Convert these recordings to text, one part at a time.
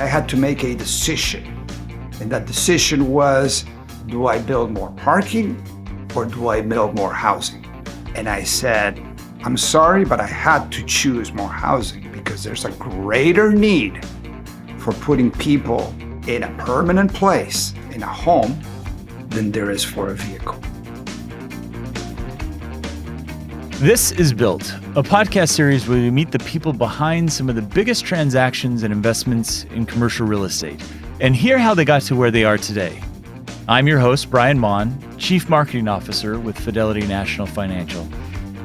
had to make a decision. And that decision was, do I build more parking or do I build more housing? And I said, I'm sorry, but I had to choose more housing because there's a greater need for putting people in a permanent place, in a home, than there is for a vehicle. This is Built, a podcast series where we meet the people behind some of the biggest transactions and investments in commercial real estate and hear how they got to where they are today. I'm your host, Brian Mon, Chief Marketing Officer with Fidelity National Financial.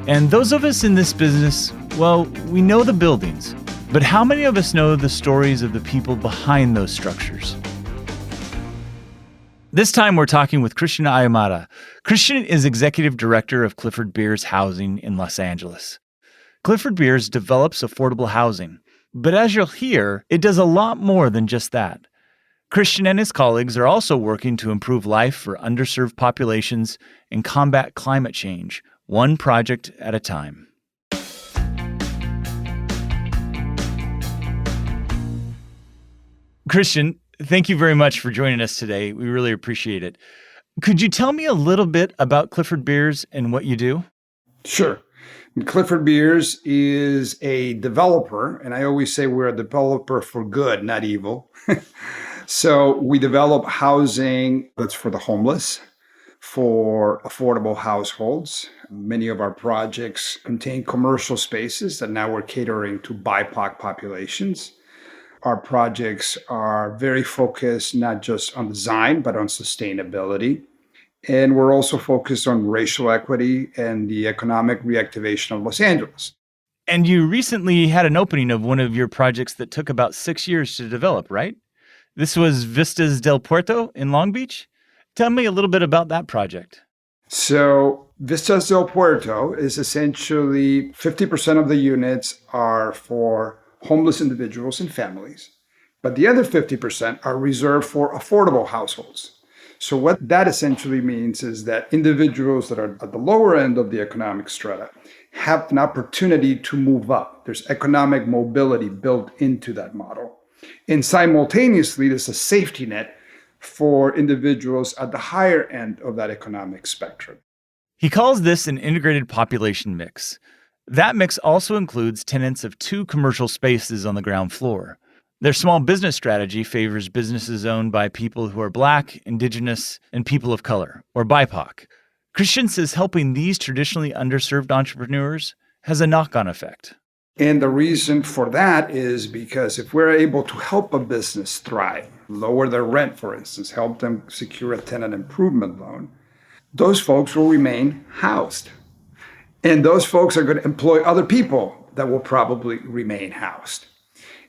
And those of us in this business, well, we know the buildings, but how many of us know the stories of the people behind those structures? This time we're talking with Cristian Ahumada. Cristian is Executive Director of Clifford Beers Housing in Los Angeles. Clifford Beers develops affordable housing, but as you'll hear, it does a lot more than just that. Cristian and his colleagues are also working to improve life for underserved populations and combat climate change, one project at a time. Cristian, thank you very much for joining us today. We really appreciate it. Could you tell me a little bit about Clifford Beers and what you do? Sure. Clifford Beers is a developer, and I always say we're a developer for good, not evil. So we develop housing that's for the homeless, for affordable households. Many of our projects contain commercial spaces that now we're catering to BIPOC populations. Our projects are very focused not just on design, but on sustainability. And we're also focused on racial equity and the economic reactivation of Los Angeles. And you recently had an opening of one of your projects that took about 6 years to develop, right? This was Vistas del Puerto in Long Beach. Tell me a little bit about that project. So Vistas del Puerto is essentially 50% of the units are for homeless individuals and families, but the other 50% are reserved for affordable households. So what that essentially means is that individuals that are at the lower end of the economic strata have an opportunity to move up. There's economic mobility built into that model. And simultaneously, there's a safety net for individuals at the higher end of that economic spectrum. He calls this an integrated population mix. That mix also includes tenants of 2 commercial spaces on the ground floor. Their small business strategy favors businesses owned by people who are Black, Indigenous, and people of color, or BIPOC. Cristian says helping these traditionally underserved entrepreneurs has a knock-on effect. And the reason for that is because if we're able to help a business thrive, lower their rent, for instance, help them secure a tenant improvement loan, those folks will remain housed. And those folks are going to employ other people that will probably remain housed.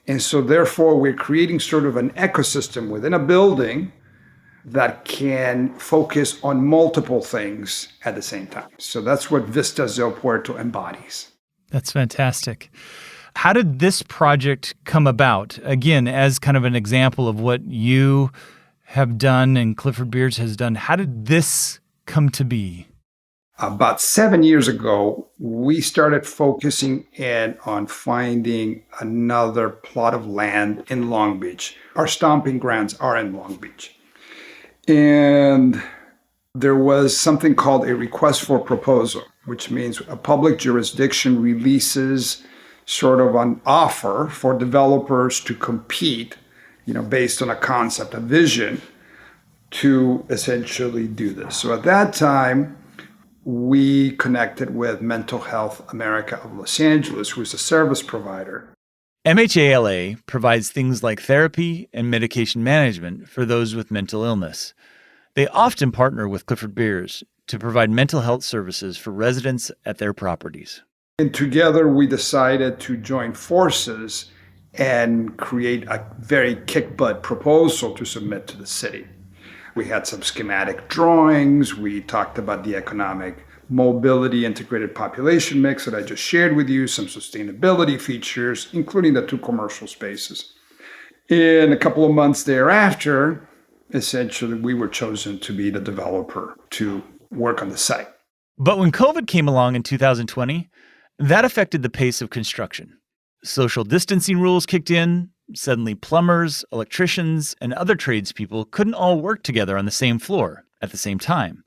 And so therefore, we're creating sort of an ecosystem within a building that can focus on multiple things at the same time. So that's what Vistas del Puerto embodies. That's fantastic. How did this project come about? Again, as kind of an example of what you have done and Clifford Beers has done, how did this come to be? About 7 years ago, we started focusing in on finding another plot of land in Long Beach. Our stomping grounds are in Long Beach. And there was something called a request for proposal, which means a public jurisdiction releases sort of an offer for developers to compete, based on a concept, a vision, to essentially do this. So at that time, we connected with Mental Health America of Los Angeles, who is a service provider. MHALA provides things like therapy and medication management for those with mental illness. They often partner with Clifford Beers to provide mental health services for residents at their properties. And together we decided to join forces and create a very kick-butt proposal to submit to the city. We had some schematic drawings. We talked about the economic mobility integrated population mix that I just shared with you, some sustainability features, including the 2 commercial spaces. In a couple of months thereafter, essentially, we were chosen to be the developer to work on the site. But when COVID came along in 2020, that affected the pace of construction. Social distancing rules kicked in, Suddenly, plumbers, electricians, and other tradespeople couldn't all work together on the same floor at the same time.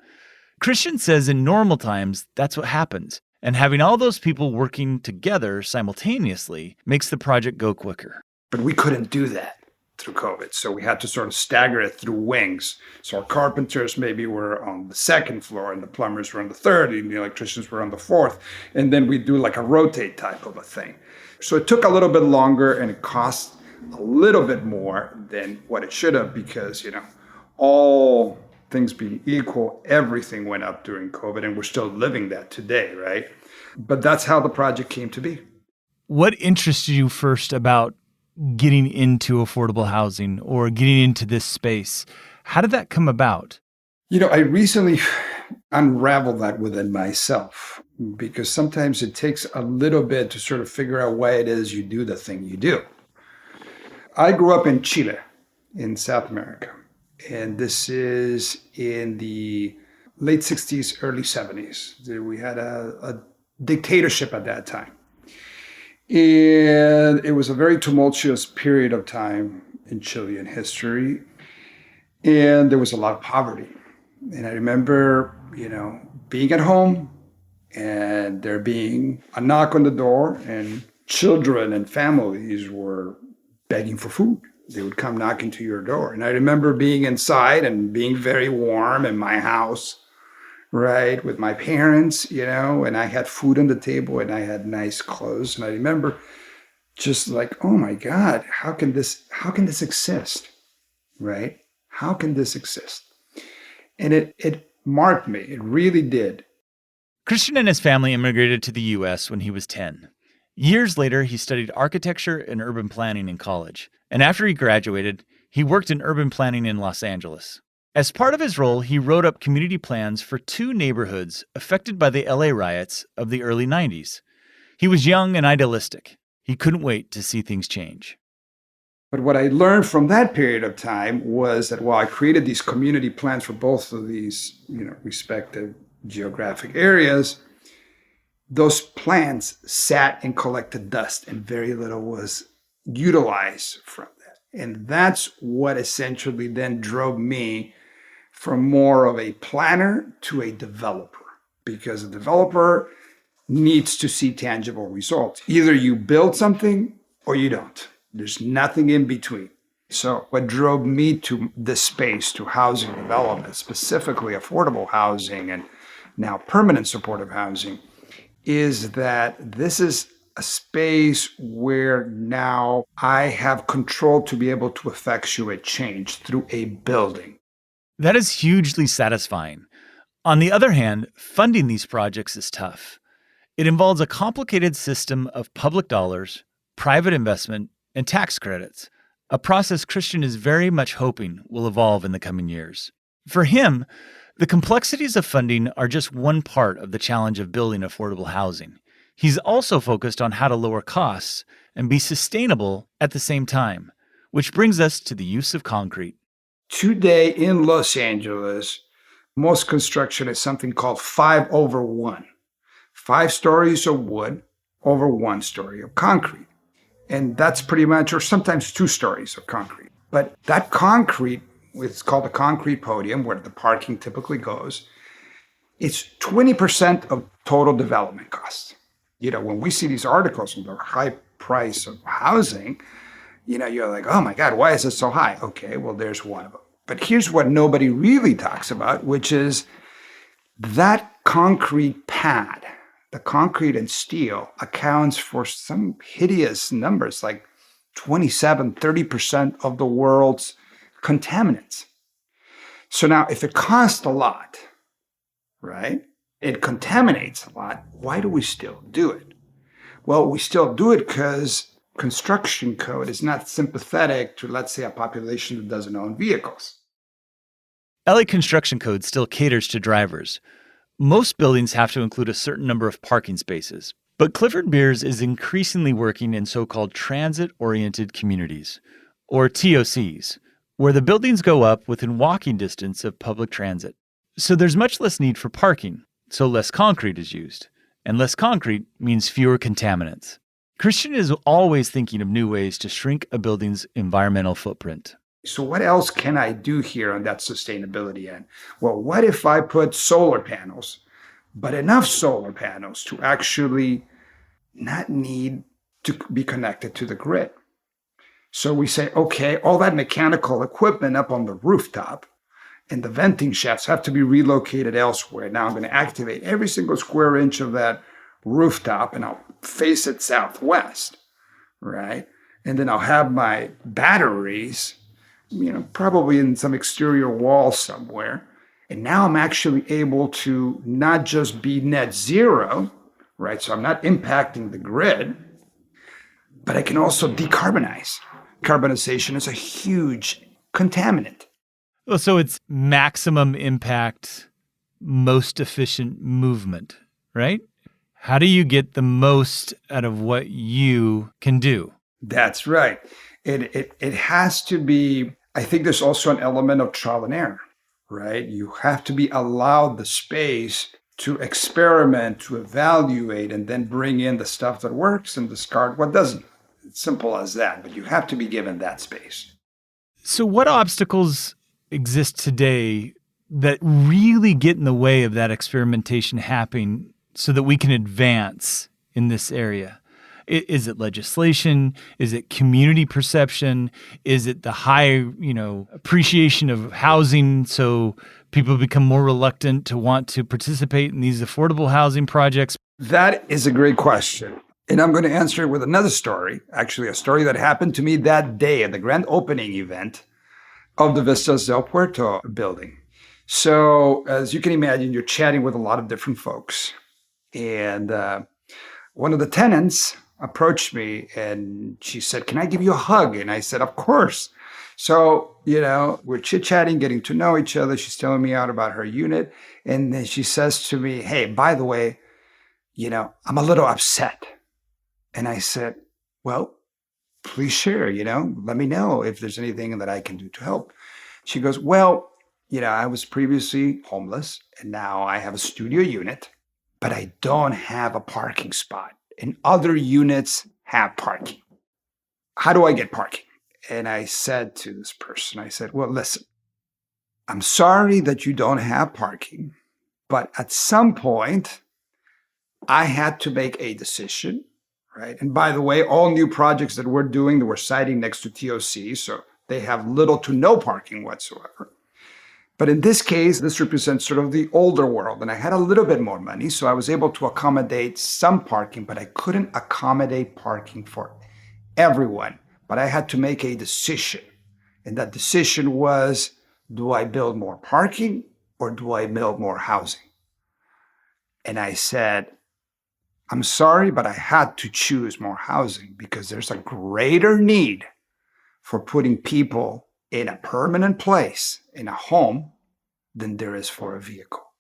Cristian says in normal times, that's what happens. And having all those people working together simultaneously makes the project go quicker. But we couldn't do that through COVID. So we had to sort of stagger it through wings. So our carpenters maybe were on the second floor and the plumbers were on the third and the electricians were on the fourth. And then we do like a rotate type of a thing. So it took a little bit longer and it cost a little bit more than what it should have because, all things being equal, everything went up during COVID and we're still living that today, right? But that's how the project came to be. What interested you first about getting into affordable housing or getting into this space? How did that come about? I recently unraveled that within myself because sometimes it takes a little bit to sort of figure out why it is you do the thing you do. I grew up in Chile, in South America, and this is in the late 60s, early 70s. We had a dictatorship at that time. And it was a very tumultuous period of time in Chilean history. And there was a lot of poverty. And I remember, being at home and there being a knock on the door and children and families were begging for food. They would come knocking to your door. And I remember being inside and being very warm in my house, right, with my parents, and I had food on the table and I had nice clothes. And I remember just like, oh my God, how can this exist, right? How can this exist? And it marked me. It really did. Cristian and his family immigrated to the U.S. when he was 10. Years later, he studied architecture and urban planning in college. And after he graduated, he worked in urban planning in Los Angeles. As part of his role, he wrote up community plans for 2 neighborhoods affected by the LA riots of the early 90s. He was young and idealistic. He couldn't wait to see things change. But what I learned from that period of time was that while I created these community plans for both of these, respective geographic areas, those plans sat and collected dust and very little was utilized from that. And that's what essentially then drove me from more of a planner to a developer, because a developer needs to see tangible results. Either you build something or you don't. There's nothing in between. So what drove me to this space, to housing development, specifically affordable housing and now permanent supportive housing, is that this is a space where now I have control to be able to effectuate change through a building. That is hugely satisfying. On the other hand, funding these projects is tough. It involves a complicated system of public dollars, private investment, and tax credits, a process Cristian is very much hoping will evolve in the coming years. For him, the complexities of funding are just one part of the challenge of building affordable housing. He's also focused on how to lower costs and be sustainable at the same time, which brings us to the use of concrete. Today in Los Angeles, most construction is something called 5/1. 5 stories of wood over 1 story of concrete. And that's pretty much, or sometimes 2 stories of concrete. But that concrete, it's called the concrete podium, where the parking typically goes, it's 20% of total development costs. When we see these articles on the high price of housing, you're like, oh my God, why is it so high? Okay, well, there's one of them. But here's what nobody really talks about, which is that concrete pad, the concrete and steel, accounts for some hideous numbers, like 27-30% of the world's contaminants. So now if it costs a lot, right, it contaminates a lot, why do we still do it? Well, we still do it because construction code is not sympathetic to, let's say, a population that doesn't own vehicles. LA construction code still caters to drivers. Most buildings have to include a certain number of parking spaces, but Clifford Beers is increasingly working in so-called transit-oriented communities, or TOCs, where the buildings go up within walking distance of public transit. So there's much less need for parking, so less concrete is used. And less concrete means fewer contaminants. Christian is always thinking of new ways to shrink a building's environmental footprint. So what else can I do here on that sustainability end? Well, what if I put solar panels, but enough solar panels to actually not need to be connected to the grid? So we say, okay, all that mechanical equipment up on the rooftop and the venting shafts have to be relocated elsewhere. Now I'm going to activate every single square inch of that rooftop and I'll face it southwest, right? And then I'll have my batteries, probably in some exterior wall somewhere. And now I'm actually able to not just be net zero, right? So I'm not impacting the grid, but I can also decarbonize. Carbonization is a huge contaminant. Well, so it's maximum impact, most efficient movement, right? How do you get the most out of what you can do? That's right. It has to be, I think there's also an element of trial and error, right? You have to be allowed the space to experiment, to evaluate, and then bring in the stuff that works and discard what doesn't. It's simple as that, but you have to be given that space. So what obstacles exist today that really get in the way of that experimentation happening so that we can advance in this area? Is it legislation? Is it community perception? Is it the high, appreciation of housing so people become more reluctant to want to participate in these affordable housing projects? That is a great question. And I'm going to answer it with another story, actually a story that happened to me that day at the grand opening event of the Vistas del Puerto building. So as you can imagine, you're chatting with a lot of different folks. And one of the tenants approached me and she said, "Can I give you a hug?" And I said, "Of course." So, we're chit-chatting, getting to know each other. She's telling me out about her unit. And then she says to me, "Hey, by the way, I'm a little upset." And I said, "Well, please share, let me know if there's anything that I can do to help." She goes, "Well, I was previously homeless and now I have a studio unit, but I don't have a parking spot and other units have parking. How do I get parking?" And I said to this person, I said, "Well, listen, I'm sorry that you don't have parking, but at some point I had to make a decision. Right. And by the way, all new projects that we're doing, that we're siting next to TOC, so they have little to no parking whatsoever. But in this case, this represents sort of the older world. And I had a little bit more money, so I was able to accommodate some parking, but I couldn't accommodate parking for everyone. But I had to make a decision. And that decision was, do I build more parking or do I build more housing?" And I said, "I'm sorry, but I had to choose more housing because there's a greater need for putting people in a permanent place, in a home, than there is for a vehicle."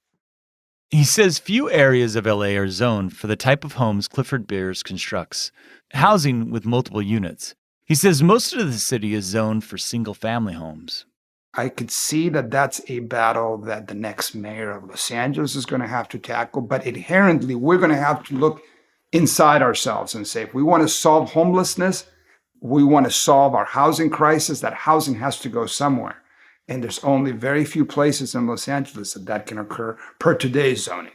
He says few areas of LA are zoned for the type of homes Clifford Beers constructs, housing with multiple units. He says most of the city is zoned for single-family homes. I could see that that's a battle that the next mayor of Los Angeles is going to have to tackle. But inherently, we're going to have to look inside ourselves and say, if we want to solve homelessness, we want to solve our housing crisis, that housing has to go somewhere. And there's only very few places in Los Angeles that can occur per today's zoning.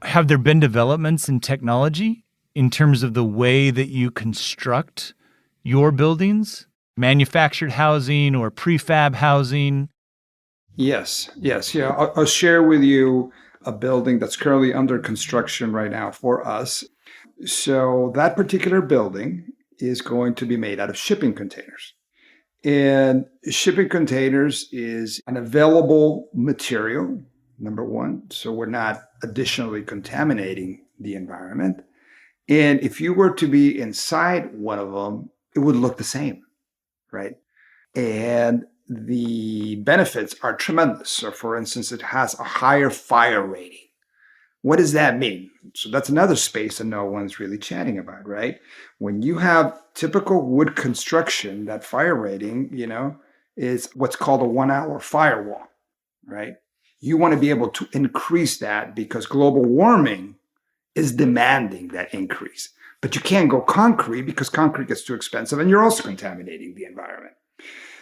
Have there been developments in technology in terms of the way that you construct your buildings, manufactured housing or prefab housing? Yes. Yeah. I'll share with you a building that's currently under construction right now for us. So that particular building is going to be made out of shipping containers. And shipping containers is an available material, number one, so we're not additionally contaminating the environment. And if you were to be inside one of them, it would look the same, right? And the benefits are tremendous. So for instance, it has a higher fire rating. What does that mean? So that's another space that no one's really chatting about, right? When you have typical wood construction, that fire rating, is what's called a 1 hour firewall, right? You want to be able to increase that because global warming is demanding that increase. But you can't go concrete because concrete gets too expensive and you're also contaminating the environment.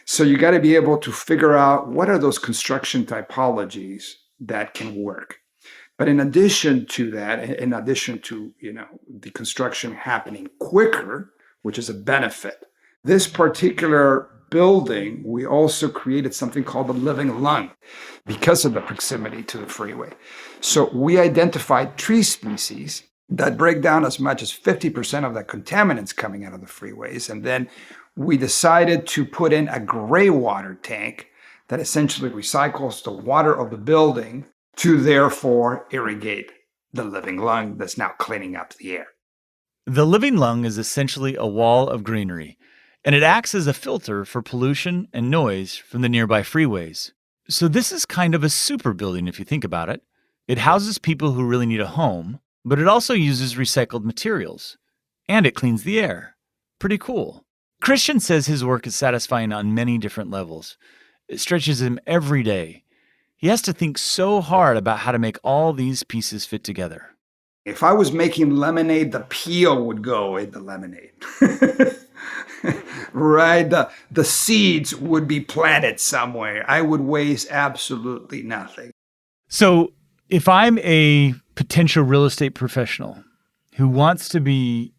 So you got to be able to figure out what are those construction typologies that can work. But in addition to that, in addition to, the construction happening quicker, which is a benefit, this particular building, we also created something called the living lung because of the proximity to the freeway. So we identified tree species that break down as much as 50% of the contaminants coming out of the freeways. And then we decided to put in a gray water tank that essentially recycles the water of the building to therefore irrigate the living lung that's now cleaning up the air. The living lung is essentially a wall of greenery, and it acts as a filter for pollution and noise from the nearby freeways. So this is kind of a super building if you think about it. It houses people who really need a home, but it also uses recycled materials, and it cleans the air. Pretty cool. Cristian says his work is satisfying on many different levels. It stretches him every day. He has to think so hard about how to make all these pieces fit together. If I was making lemonade, the peel would go in the lemonade. Right? The seeds would be planted somewhere. I would waste absolutely nothing. So if I'm a potential real estate professional who wants to be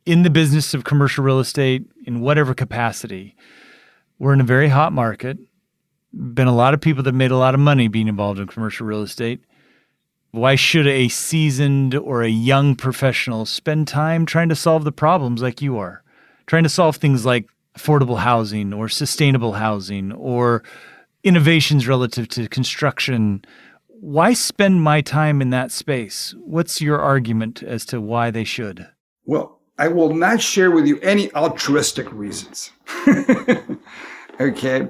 in the business of commercial real estate in whatever capacity, we're in a very hot market. Been a lot of people that made a lot of money being involved in commercial real estate. Why should a seasoned or a young professional spend time trying to solve the problems like you are? Trying to solve things like affordable housing or sustainable housing or innovations relative to construction. Why spend my time in that space? What's your argument as to why they should? Well, I will not share with you any altruistic reasons. Okay?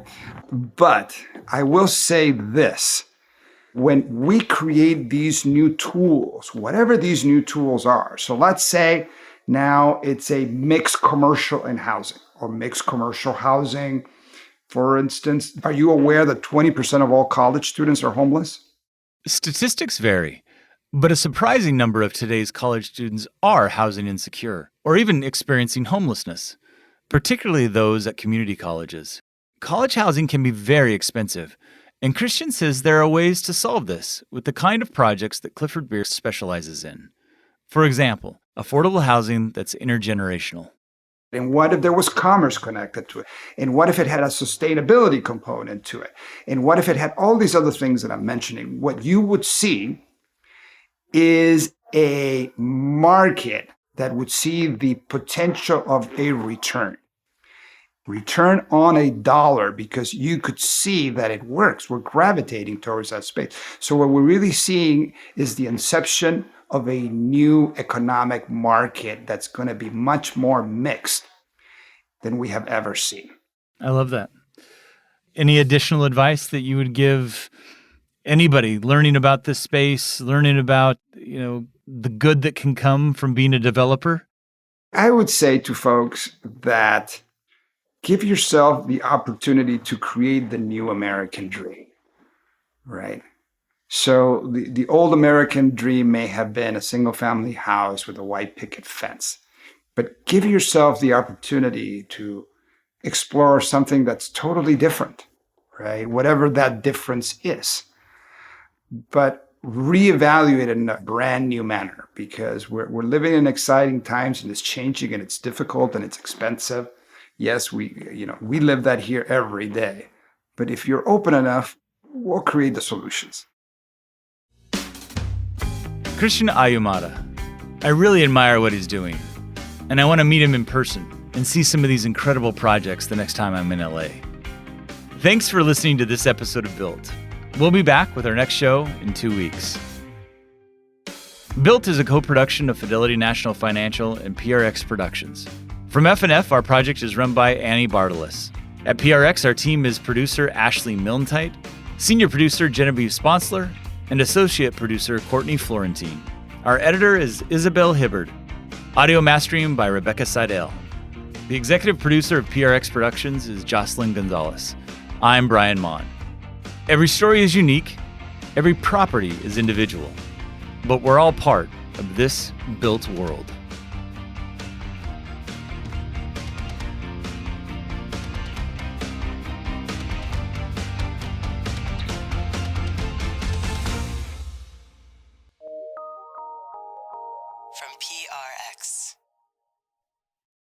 But I will say this. When we create these new tools, whatever these new tools are, so let's say now it's a mixed commercial and housing or mixed commercial housing. For instance, are you aware that 20% of all college students are homeless? Statistics vary, but a surprising number of today's college students are housing insecure or even experiencing homelessness, particularly those at community colleges. College housing can be very expensive, and Cristian says there are ways to solve this with the kind of projects that Clifford Beer specializes in. For example, affordable housing that's intergenerational. And what if there was commerce connected to it? And what if it had a sustainability component to it? And what if it had all these other things that I'm mentioning? What you would see is a market that would see the potential of a return on a dollar, because you could see that it works. We're gravitating towards that space. So what we're really seeing is the inception of a new economic market that's going to be much more mixed than we have ever seen. I love that. Any additional advice that you would give anybody learning about this space, learning about, the good that can come from being a developer? I would say to folks that give yourself the opportunity to create the new American dream, right? So the old American dream may have been a single family house with a white picket fence, but give yourself the opportunity to explore something that's totally different, right? Whatever that difference is, but reevaluate it in a brand new manner, because we're living in exciting times and it's changing and it's difficult and it's expensive. Yes, we live that here every day, but if you're open enough, we'll create the solutions. Cristian Ahumada. I really admire what he's doing, and I want to meet him in person and see some of these incredible projects the next time I'm in LA. Thanks for listening to this episode of Built. We'll be back with our next show in 2 weeks. Built is a co-production of Fidelity National Financial and PRX Productions. From F&F, our project is run by Annie Barteles. At PRX, our team is producer Ashley Milntite, senior producer Genevieve Sponsler, and associate producer Courtney Florentine. Our editor is Isabel Hibbard. Audio mastering by Rebecca Seidel. The executive producer of PRX Productions is Jocelyn Gonzalez. I'm Brian Mon. Every story is unique, Every property is individual, but we're all part of this built world.